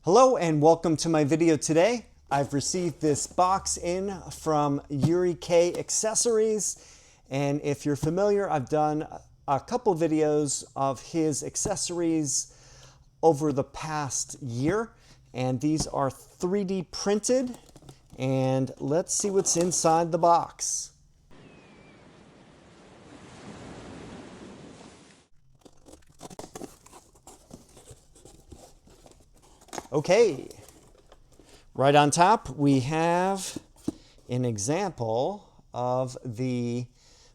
Hello and welcome to my video today. I've received this box in from YuriK Accessories, and if you're familiar, I've done a couple videos of his accessories over the past year, and these are 3D printed, and let's see what's inside the box. Okay, right on top we have an example of the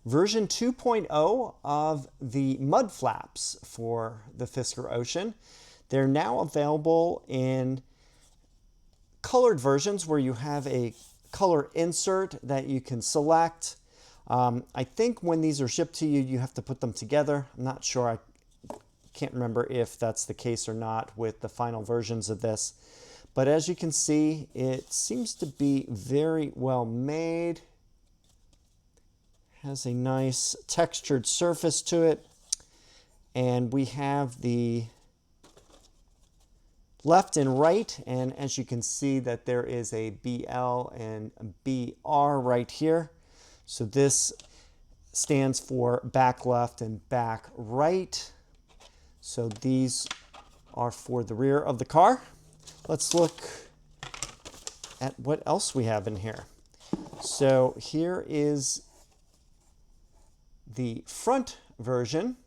version 2.0 of the Mudflaps for the Fisker Ocean. They're now available in colored versions where you have a color insert that you can select. I think when these are shipped to you, you have to put them together. I'm not sure. I can't remember if that's the case or not with the final versions of this. But as you can see, it seems to be very well made. Has a nice textured surface to it. And we have the left and right, and as you can see that there is a BL and a BR right here. So this stands for back left and back right. So these are for the rear of the car. Let's look at what else we have in here. So here is the front version.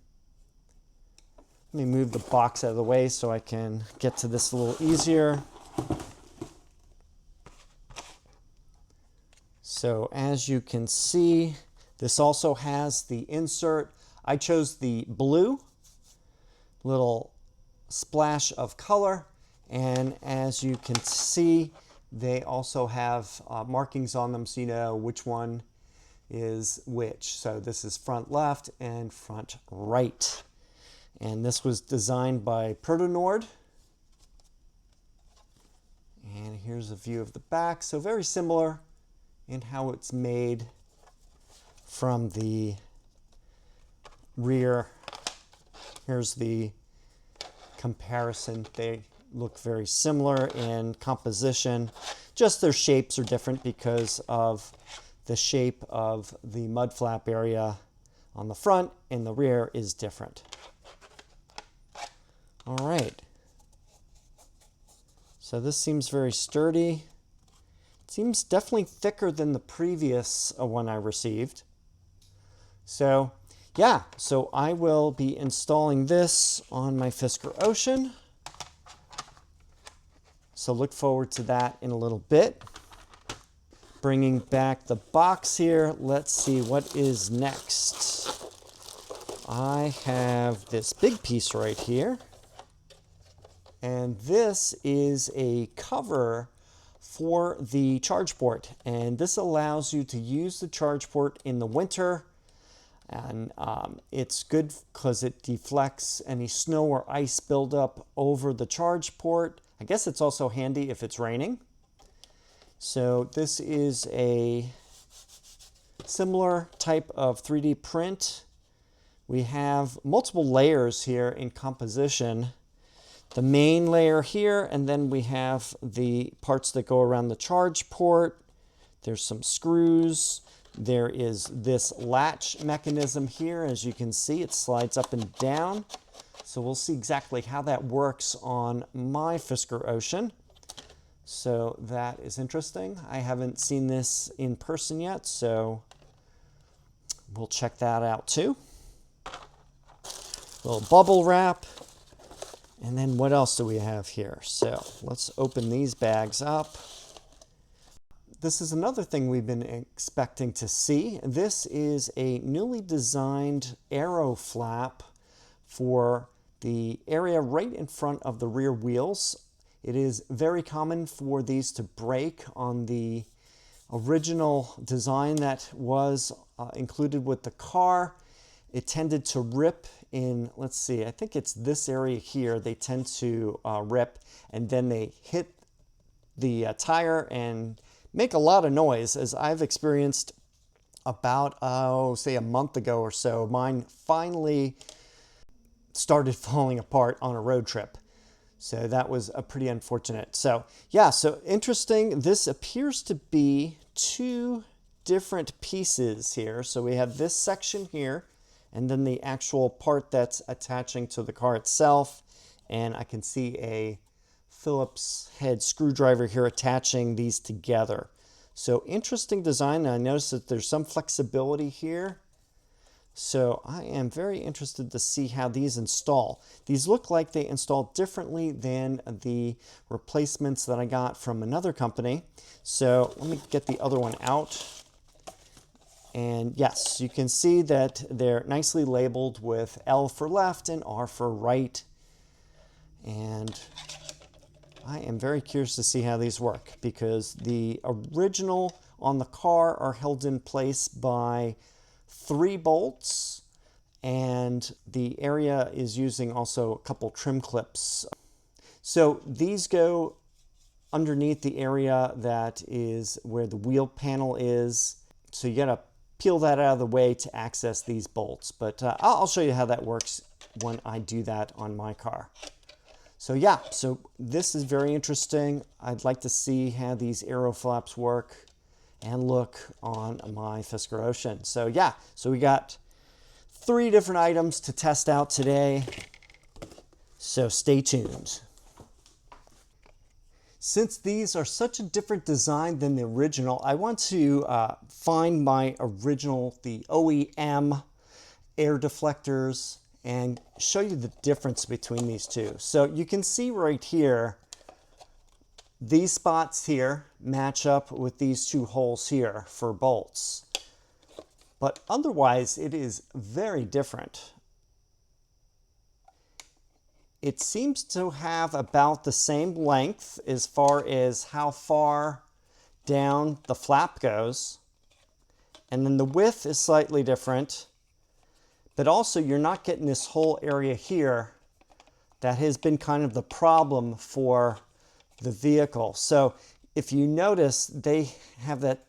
Let me move the box out of the way so I can get to this a little easier. So as you can see, this also has the insert. I chose the blue, little splash of color, and as you can see, they also have markings on them so you know which one is which. So this is front left and front right. And this was designed by ProtoNord. And here's a view of the back. So very similar in how it's made from the rear. Here's the comparison. They look very similar in composition. Just their shapes are different because of the shape of the mud flap area on the front, and the rear is different. All right. So this seems very sturdy. It seems definitely thicker than the previous one I received. So yeah, so I will be installing this on my Fisker Ocean. So look forward to that in a little bit. Bringing back the box here, let's see what is next. I have this big piece right here. And this is a cover for the charge port. And this allows you to use the charge port in the winter. And it's good because it deflects any snow or ice buildup over the charge port. I guess it's also handy if it's raining. So this is a similar type of 3D print. We have multiple layers here in composition. The main layer here, and then we have the parts that go around the charge port. There's some screws. There is this latch mechanism here. As you can see, it slides up and down. So we'll see exactly how that works on my Fisker Ocean. So that is interesting. I haven't seen this in person yet, so we'll check that out too. Little bubble wrap. And then what else do we have here? So let's open these bags up. This is another thing we've been expecting to see. This is a newly designed Aeroflap for the area right in front of the rear wheels. It is very common for these to break on the original design that was included with the car. It tended to rip in, let's see, I think it's this area here. They tend to rip, and then they hit the tire and make a lot of noise, as I've experienced about, say a month ago or so. Mine finally started falling apart on a road trip. So that was a pretty unfortunate. So yeah, so interesting. This appears to be two different pieces here. So we have this section here, and then the actual part that's attaching to the car itself. And I can see a Phillips head screwdriver here attaching these together. So interesting design. I noticed that there's some flexibility here. So I am very interested to see how these install. These look like they install differently than the replacements that I got from another company. So let me get the other one out. And yes, you can see that they're nicely labeled with L for left and R for right. And I am very curious to see how these work, because the original on the car are held in place by 3 bolts, and the area is using also a couple trim clips. So these go underneath the area that is where the wheel panel is. So you gotta peel that out of the way to access these bolts. But I'll show you how that works when I do that on my car. So yeah, so this is very interesting. I'd like to see how these Aeroflaps work and look on my Fisker Ocean. So yeah, so we got 3 different items to test out today. So stay tuned. Since these are such a different design than the original, I want to find my original, the OEM air deflectors, and show you the difference between these two. So you can see right here, these spots here match up with these 2 holes here for bolts. But otherwise, it is very different. It seems to have about the same length as far as how far down the flap goes. And then the width is slightly different. But also, you're not getting this whole area here that has been kind of the problem for the vehicle. So if you notice, they have that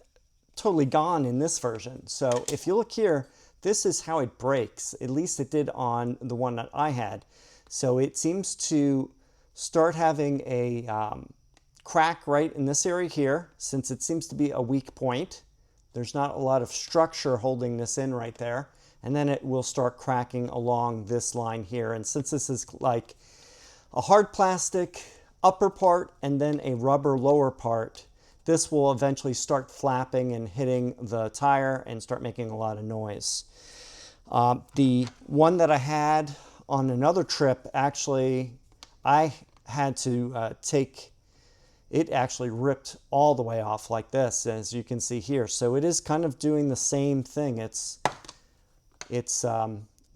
totally gone in this version. So if you look here, this is how it breaks. At least it did on the one that I had. So it seems to start having a crack right in this area here, since it seems to be a weak point. There's not a lot of structure holding this in right there. And then it will start cracking along this line here. And since this is like a hard plastic upper part and then a rubber lower part, this will eventually start flapping and hitting the tire and start making a lot of noise. The one that I had on another trip, actually, I had to it actually ripped all the way off like this, as you can see here. So it is kind of doing the same thing. It's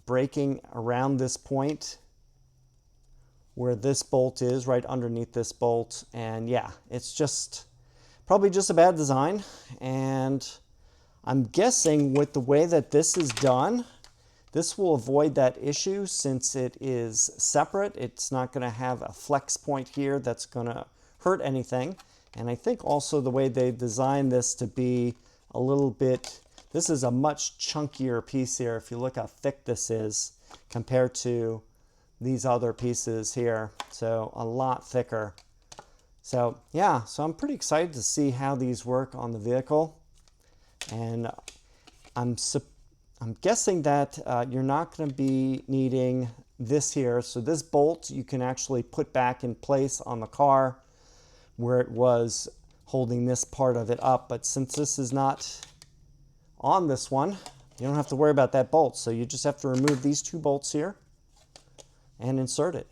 breaking around this point where this bolt is, right underneath this bolt. And yeah, it's just probably just a bad design. And I'm guessing with the way that this is done, this will avoid that issue since it is separate. It's not going to have a flex point here that's going to hurt anything. And I think also the way they designed this to be a little bit, this is a much chunkier piece here if you look how thick this is compared to these other pieces here. So a lot thicker. So yeah, so I'm pretty excited to see how these work on the vehicle. And I'm guessing that you're not going to be needing this here. So this bolt you can actually put back in place on the car where it was holding this part of it up. But since this is not on this one, you don't have to worry about that bolt. So you just have to remove these 2 bolts here and insert it.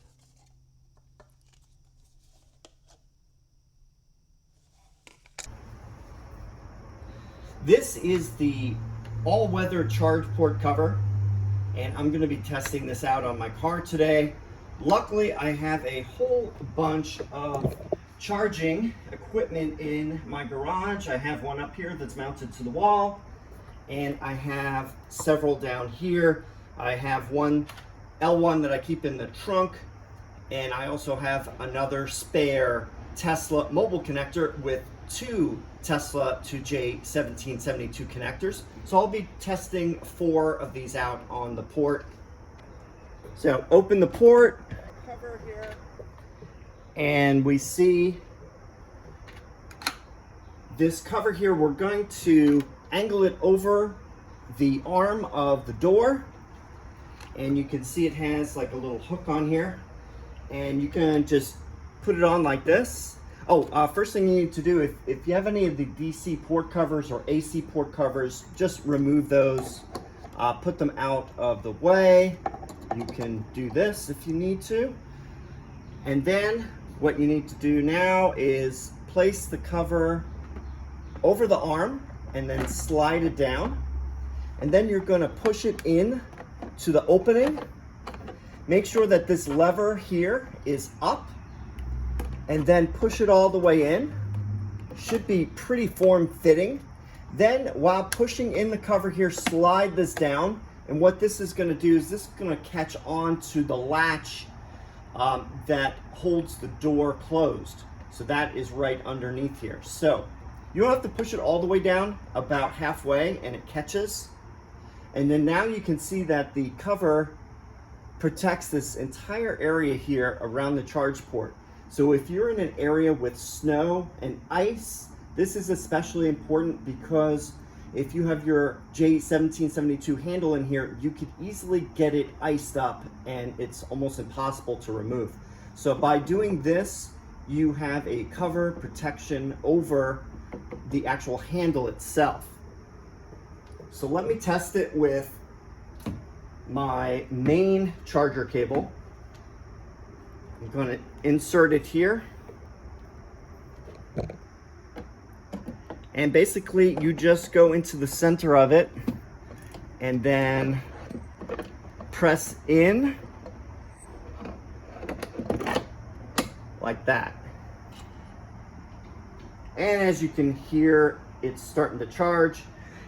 This is the all-weather charge port cover, and I'm going to be testing this out on my car today. Luckily, I have a whole bunch of charging equipment in my garage. I have one up here that's mounted to the wall, and I have several down here. I have one L1 that I keep in the trunk, and I also have another spare Tesla mobile connector with 2 Tesla to J1772 connectors. So I'll be testing 4 of these out on the port. So open the port cover here, And we see this cover here. We're going to angle it over the arm of the door, and you can see it has like a little hook on here, and you can just put it on like this. First thing you need to do, if you have any of the DC port covers or AC port covers, just remove those, put them out of the way. You can do this if you need to. And then what you need to do now is place the cover over the arm and then slide it down. And then you're going to push it in to the opening. Make sure that this lever here is up, and then push it all the way in. Should be pretty form-fitting. Then while pushing in the cover here, slide this down. And what this is going to do is this is going to catch on to the latch that holds the door closed. So that is right underneath here. So you don't have to push it all the way down, about halfway, and it catches. And then now you can see that the cover protects this entire area here around the charge port. So if you're in an area with snow and ice, this is especially important, because if you have your J1772 handle in here, you could easily get it iced up and it's almost impossible to remove. So by doing this, you have a cover protection over the actual handle itself. So let me test it with my main charger cable. I'm going to insert it here. And basically you just go into the center of it and then press in like that. And as you can hear, it's starting to charge.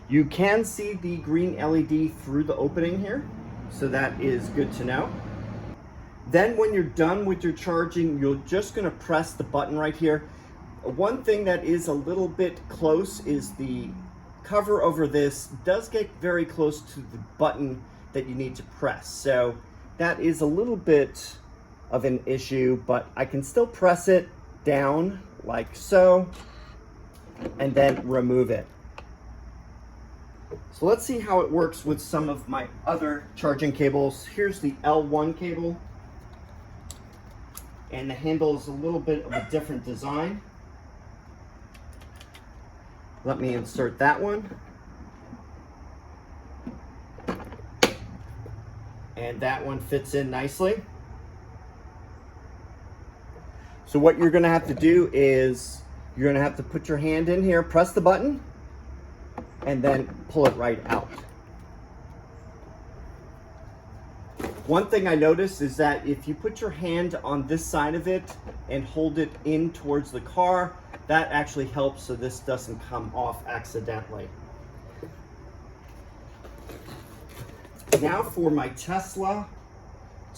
You can see the green LED through the opening here, so that is good to know. Then when you're done with your charging, you're just going to press the button right here. One thing that is a little bit close is the cover over this does get very close to the button that you need to press. So that is a little bit of an issue, but I can still press it down like so and then remove it. So let's see how it works with some of my other charging cables. Here's the L1 cable, and the handle is a little bit of a different design. Let me insert that one. And that one fits in nicely. So what you're gonna have to do is you're gonna have to put your hand in here, press the button, and then pull it right out. One thing I noticed is that if you put your hand on this side of it and hold it in towards the car, that actually helps so this doesn't come off accidentally. Now for my Tesla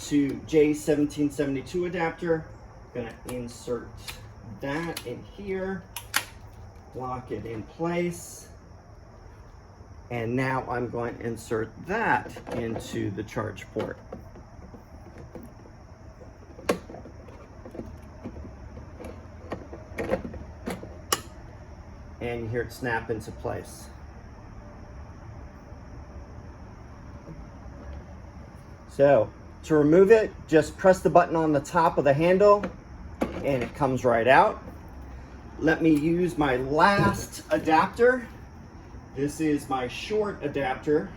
to J1772 adapter, I'm gonna insert that in here, lock it in place, and now I'm going to insert that into the charge port. And you hear it snap into place. So to remove it, just press the button on the top of the handle and it comes right out. Let me use my last adapter. This is my short adapter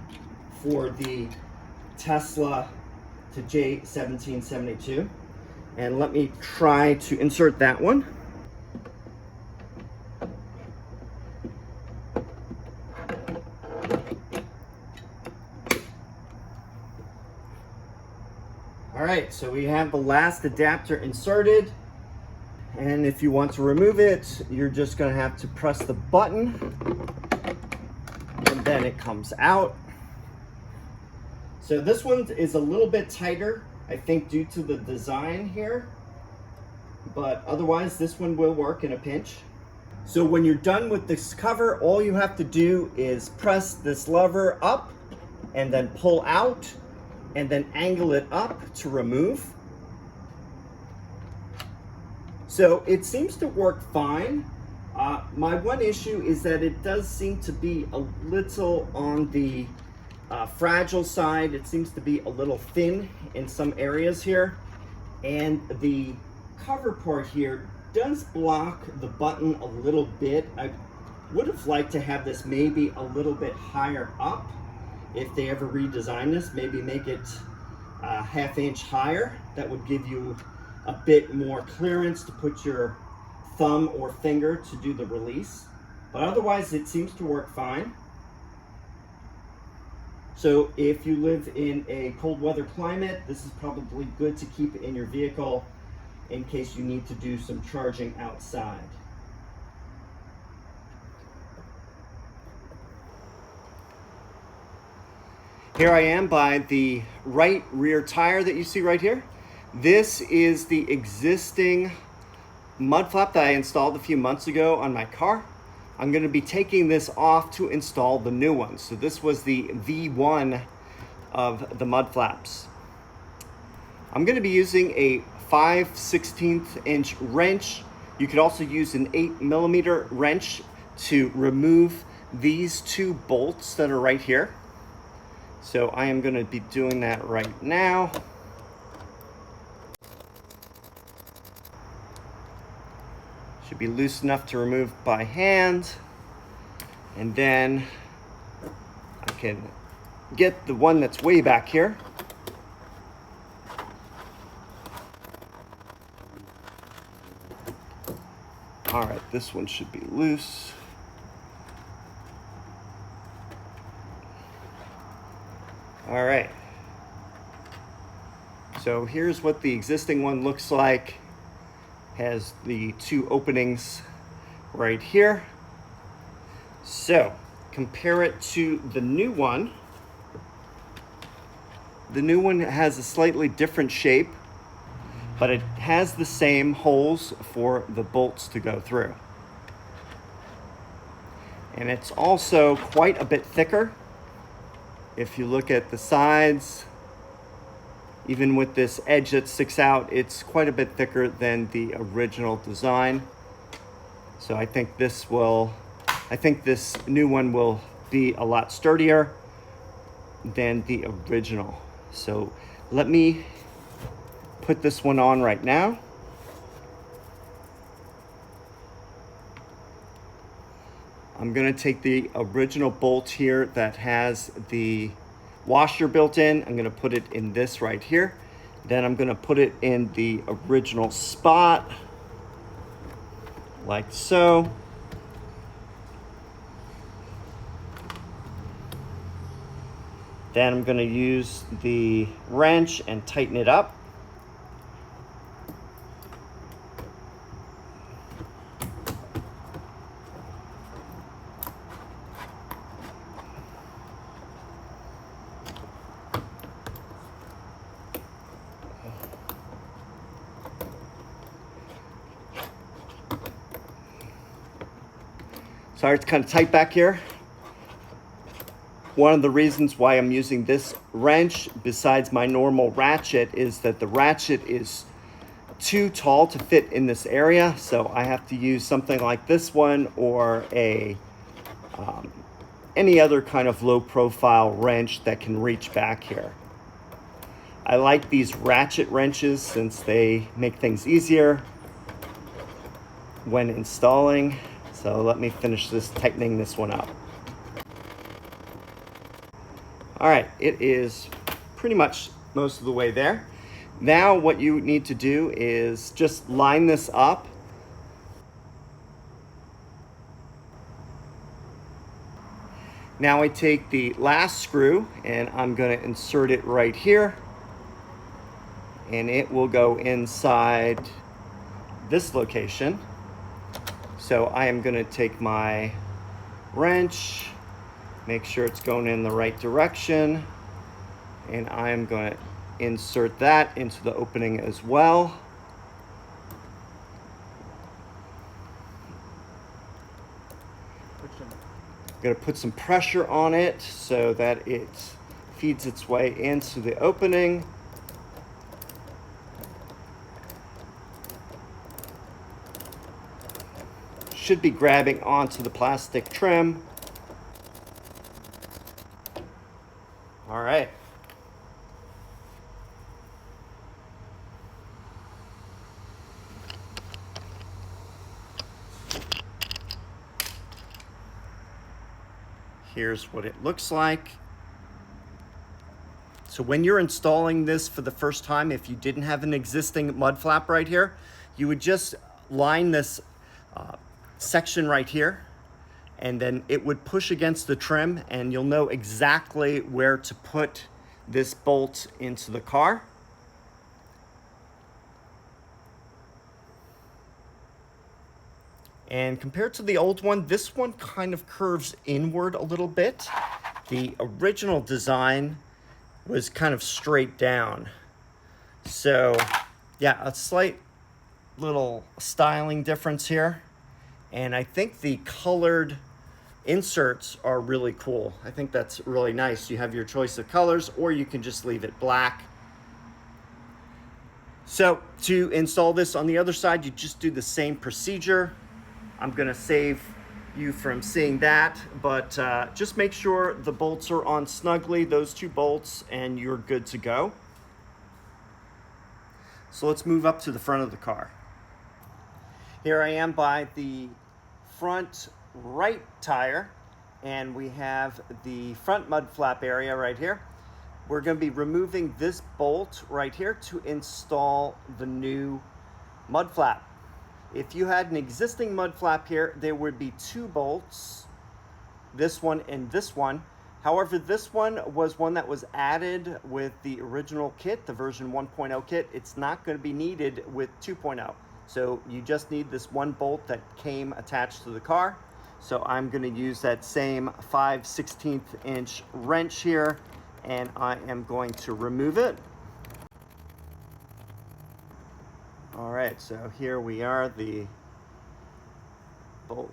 for the Tesla to J1772. And let me try to insert that one. All right, so we have the last adapter inserted. And if you want to remove it, you're just gonna have to press the button and then it comes out. So this one is a little bit tighter, I think due to the design here, but otherwise this one will work in a pinch. So when you're done with this cover, all you have to do is press this lever up and then pull out and then angle it up to remove. So it seems to work fine. My one issue is that it does seem to be a little on the fragile side. It seems to be a little thin in some areas here. And the cover part here does block the button a little bit. I would have liked to have this maybe a little bit higher up. If they ever redesign this, maybe make it a ½ inch higher. That would give you a bit more clearance to put your thumb or finger to do the release. But otherwise, it seems to work fine. So if you live in a cold weather climate, this is probably good to keep in your vehicle in case you need to do some charging outside. Here I am by the right rear tire that you see right here. This is the existing mud flap that I installed a few months ago on my car. I'm going to be taking this off to install the new one. So this was the V1 of the mud flaps. I'm going to be using a 5/16 inch wrench. You could also use an 8mm wrench to remove these two bolts that are right here. So I am going to be doing that right now. Should be loose enough to remove by hand. And then I can get the one that's way back here. All right, this one should be loose. All right. So here's what the existing one looks like. Has the two openings right here. So compare it to the new one. The new one has a slightly different shape, but it has the same holes for the bolts to go through. And it's also quite a bit thicker. If you look at the sides, even with this edge that sticks out, it's quite a bit thicker than the original design. So I think this new one will be a lot sturdier than the original. So let me put this one on right now. I'm gonna take the original bolt here that has the washer built in. I'm gonna put it in this right here. Then I'm gonna put it in the original spot, like so. Then I'm gonna use the wrench and tighten it up. Sorry, it's kind of tight back here. One of the reasons why I'm using this wrench besides my normal ratchet is that the ratchet is too tall to fit in this area. So I have to use something like this one or any other kind of low profile wrench that can reach back here. I like these ratchet wrenches since they make things easier when installing. So let me finish tightening this one up. All right, it is pretty much most of the way there. Now what you need to do is just line this up. Now I take the last screw and I'm gonna insert it right here. And it will go inside this location. So I am gonna take my wrench, make sure it's going in the right direction, and I am gonna insert that into the opening as well. I'm gonna put some pressure on it so that it feeds its way into the opening. should be grabbing onto the plastic trim. All right. Here's what it looks like. So when you're installing this for the first time, if you didn't have an existing mud flap right here, you would just line this section right here, and then it would push against the trim, and you'll know exactly where to put this bolt into the car. And compared to the old one, this one kind of curves inward a little bit. The original design was kind of straight down. So yeah, a slight little styling difference here. And I think the colored inserts are really cool. I think that's really nice. You have your choice of colors, or you can just leave it black. So to install this on the other side, you just do the same procedure. I'm gonna save you from seeing that, but just make sure the bolts are on snugly, those two bolts, and you're good to go. So let's move up to the front of the car. Here I am by the front right tire, and we have the front mud flap area right here. We're going to be removing this bolt right here to install the new mud flap. If you had an existing mud flap here, there would be two bolts, this one and this one. However, this one was one that was added with the original kit, the version 1.0 kit. It's not going to be needed with 2.0. So you just need this one bolt that came attached to the car. So I'm going to use that same 5/16 inch wrench here, and I am going to remove it. All right, so here we are, the bolt.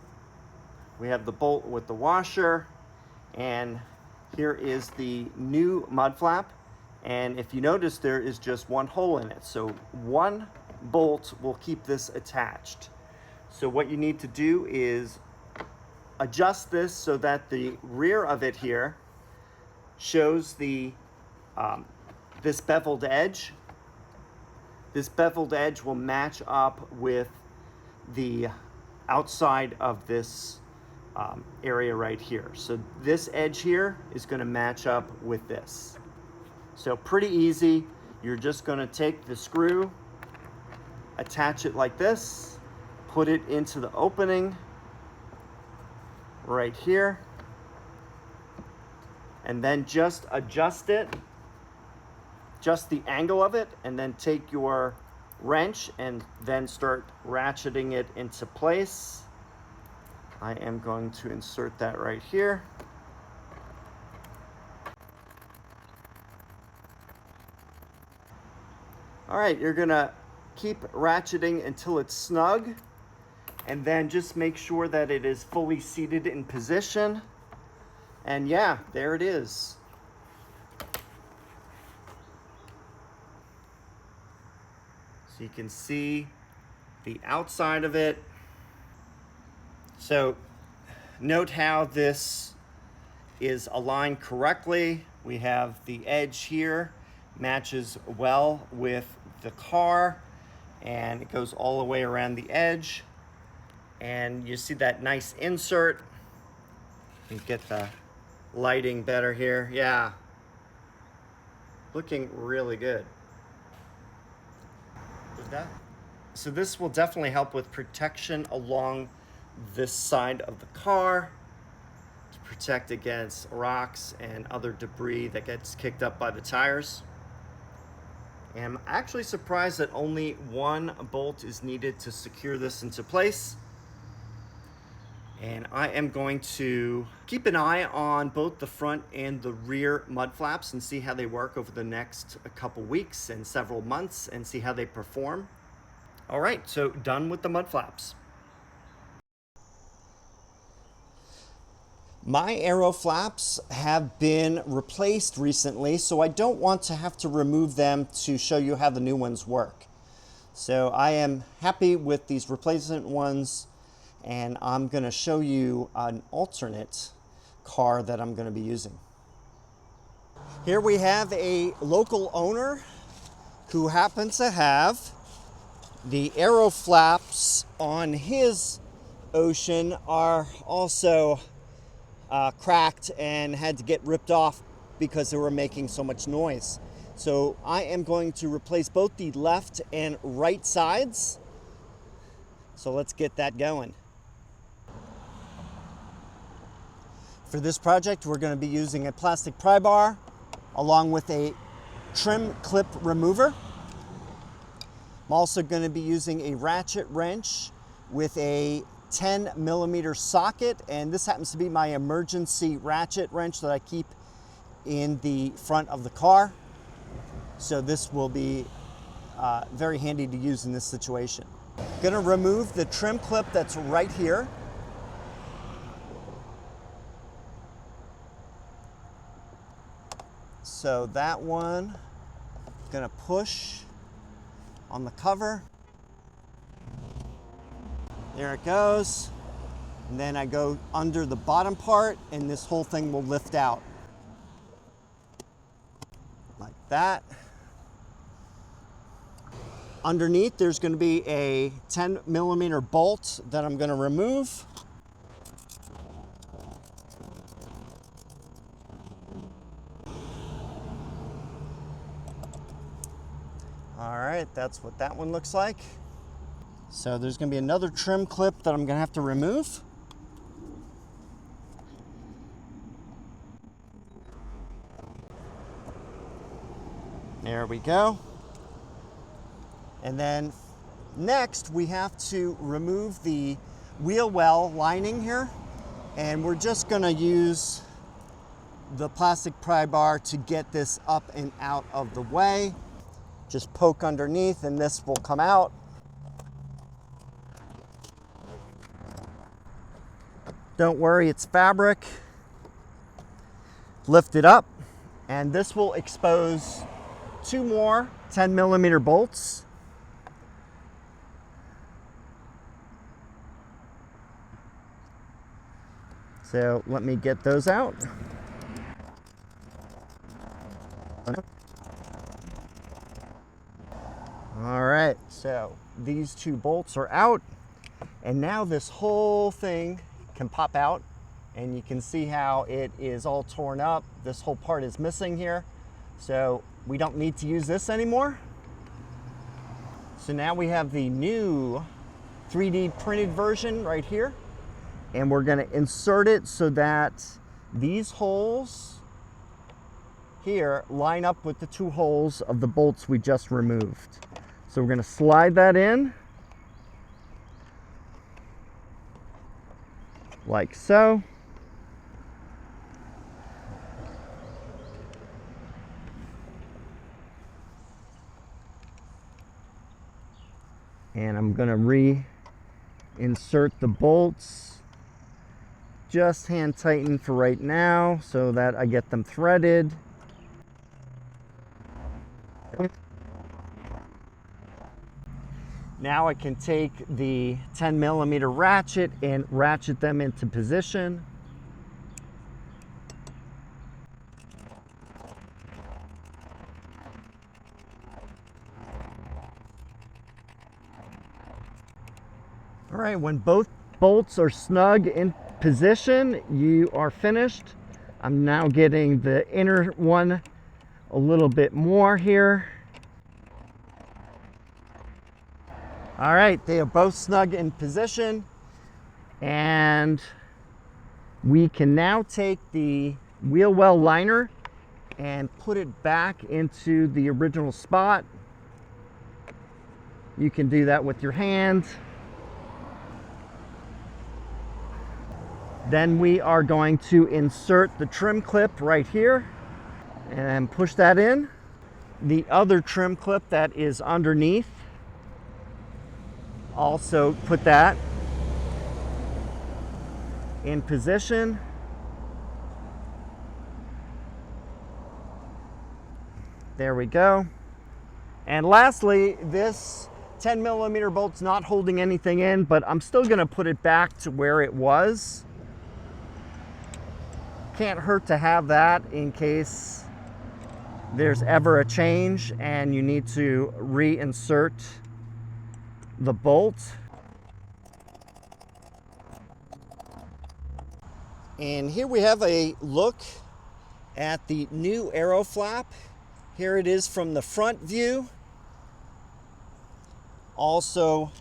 We have the bolt with the washer, and here is the new mud flap. And if you notice, there is just one hole in it. So one bolt will keep this attached. So what you need to do is adjust this so that the rear of it here shows the this beveled edge. This beveled edge will match up with the outside of this area right here. So this edge here is going to match up with this. So pretty easy. You're just going to take the screw, attach it like this, put it into the opening right here, and then just adjust it, just the angle of it, and then take your wrench and then start ratcheting it into place. I am going to insert that right here. All right, you're gonna keep ratcheting until it's snug, and then just make sure that it is fully seated in position. And yeah, there it is. So you can see the outside of it. So note how this is aligned correctly. We have the edge here, matches well with the car, and it goes all the way around the edge. And you see that nice insert. You get the lighting better here. Yeah, looking really good. So this will definitely help with protection along this side of the car to protect against rocks and other debris that gets kicked up by the tires. And I'm actually surprised that only one bolt is needed to secure this into place. And I am going to keep an eye on both the front and the rear mud flaps and see how they work over the next couple weeks and several months, and see how they perform. All right, so done with the mud flaps. My Aeroflaps have been replaced recently, so I don't want to have to remove them to show you how the new ones work. So I am happy with these replacement ones, and I'm going to show you an alternate car that I'm going to be using. Here we have a local owner who happens to have the Aeroflaps on his Ocean are also cracked and had to get ripped off because they were making so much noise. So I am going to replace both the left and right sides. So let's get that going. For this project, we're going to be using a plastic pry bar along with a trim clip remover. I'm also going to be using a ratchet wrench with a 10mm socket, and this happens to be my emergency ratchet wrench that I keep in the front of the car. So this will be very handy to use in this situation. Going to remove the trim clip that's right here. So that one, going to push on the cover. There it goes. And then I go under the bottom part and this whole thing will lift out. Like that. Underneath there's going to be a 10mm bolt that I'm going to remove. All right, that's what that one looks like. So there's going to be another trim clip that I'm going to have to remove. There we go. And then next we have to remove the wheel well lining here. And we're just going to use the plastic pry bar to get this up and out of the way. Just poke underneath and this will come out. Don't worry, it's fabric. Lift it up, and this will expose two more 10mm bolts. So let me get those out. All right, so these two bolts are out, and now this whole thing can pop out, and you can see how it is all torn up. This whole part is missing here, so we don't need to use this anymore. So now we have the new 3D printed version right here, and we're going to insert it so that these holes here line up with the two holes of the bolts we just removed. So we're going to slide that in like so. And I'm going to reinsert the bolts. Just hand tighten for right now so that I get them threaded. Now I can take the 10mm ratchet and ratchet them into position. All right, when both bolts are snug in position, you are finished. I'm now getting the inner one a little bit more here. All right, they are both snug in position, and we can now take the wheel well liner and put it back into the original spot. You can do that with your hand. Then we are going to insert the trim clip right here and push that in. The other trim clip that is underneath, also put that in position. There we go. And lastly, this 10mm bolt's not holding anything in, but I'm still gonna put it back to where it was. Can't hurt to have that in case there's ever a change and you need to reinsert the bolt. And here we have a look at the new Aeroflap. Here it is from the front view. Also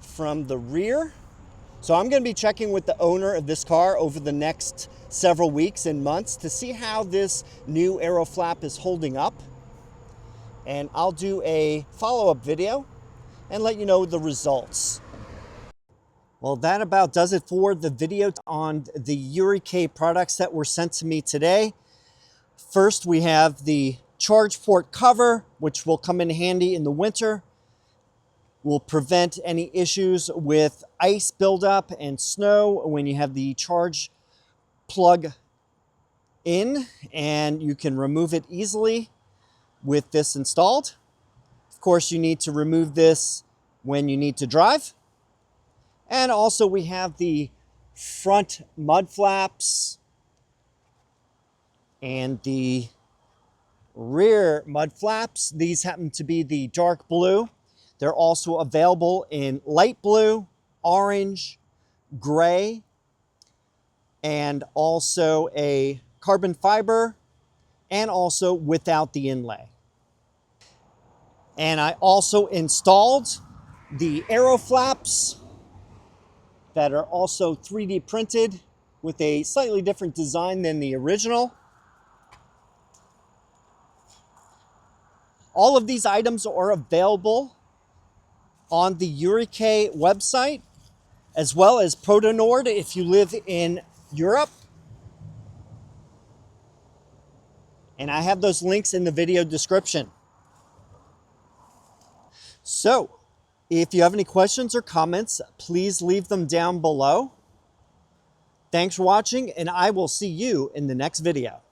from the rear. So I'm going to be checking with the owner of this car over the next several weeks and months to see how this new Aeroflap is holding up. And I'll do a follow-up video and let you know the results. Well, that about does it for the video on the YuriK products that were sent to me today. First, we have the charge port cover, which will come in handy in the winter. Will prevent any issues with ice buildup and snow when you have the charge plug in, and you can remove it easily with this installed. Of course, you need to remove this when you need to drive. And also we have the front mud flaps and the rear mud flaps. These happen to be the dark blue. They're also available in light blue, orange, gray, and also a carbon fiber, and also without the inlay. And I also installed the Aeroflaps that are also 3D printed with a slightly different design than the original. All of these items are available on the YuriK website, as well as ProtoNord if you live in Europe. And I have those links in the video description. So, if you have any questions or comments, please leave them down below. Thanks for watching, and I will see you in the next video.